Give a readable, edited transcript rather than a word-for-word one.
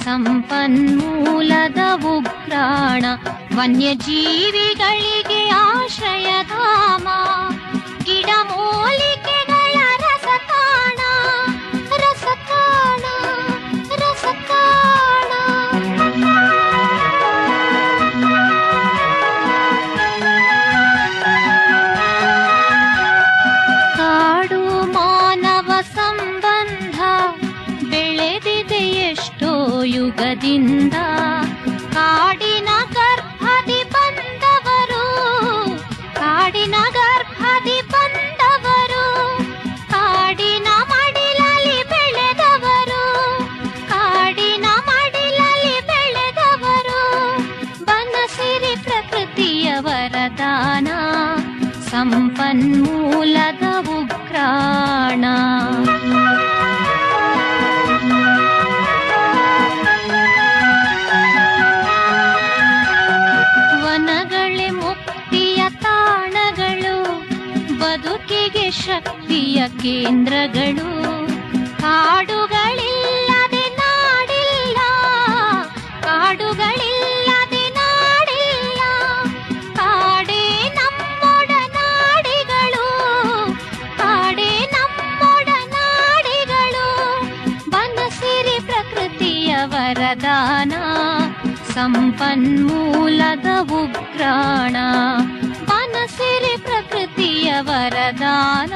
ಸಂಪನ್ಮೂಲದ ಉಗ್ರಾಣ, ವನ್ಯಜೀವಿಗಳಿಗೆ ಆಶ್ರಯಧಾಮ, ಗಿಡಮೂಲಿಕೆಗಳ ರಸತಾಣ, ರಸತಾಣ, ರಸತಾಣ. ಕಾಡು ಮಾನವ ಸಂಬಂಧ ಬೆಳೆದಿದೆ ಎಷ್ಟೋ ಯುಗದಿಂದ, ಕಾಡಿನ ಗರ್ಭದಿ ಬಂದವರು, ಕಾಡಿನ ಗರ್ಭದಿ ಬಂದವರು, ಕಾಡಿನ ಮಡಿಲಲ್ಲಿ ಬೆಳೆದವರು, ಕಾಡಿನ ಮಡಿಲಲ್ಲಿ ಬೆಳೆದವರು, ಬನಸಿರಿ ಪ್ರಕೃತಿಯ ವರದಾನ, ಸಂಪನ್ಮೂಲದ ಉಗ್ರಾಣ. ವನಗಳೇ ಮುಕ್ತಿಯ ತಾಣಗಳು, ಬದುಕಿಗೆ ಶಕ್ತಿಯ ಕೇಂದ್ರಗಳು, ಕಾಡುಗಳಿಲ್ಲದೆ ನಾಡಿಲ್ಲ, ಕಾಡುಗಳಿಲ್ಲದೆ ನಾಡಿಲ್ಲ, ಕಾಡೇ ನಮ್ಮೊಡನಾಡಿಗಳು, ಕಾಡೇ ನಮ್ಮೊಡನಾಡಿಗಳು, ಬನಸಿರಿ ಪ್ರಕೃತಿಯ ವರದಾನ, ಸಂಪನ್ಮೂಲದ ಉಗ್ರಾಣ, ಬನಸಿರಿ ಪ್ರಕೃತಿಯ ವರದಾನ.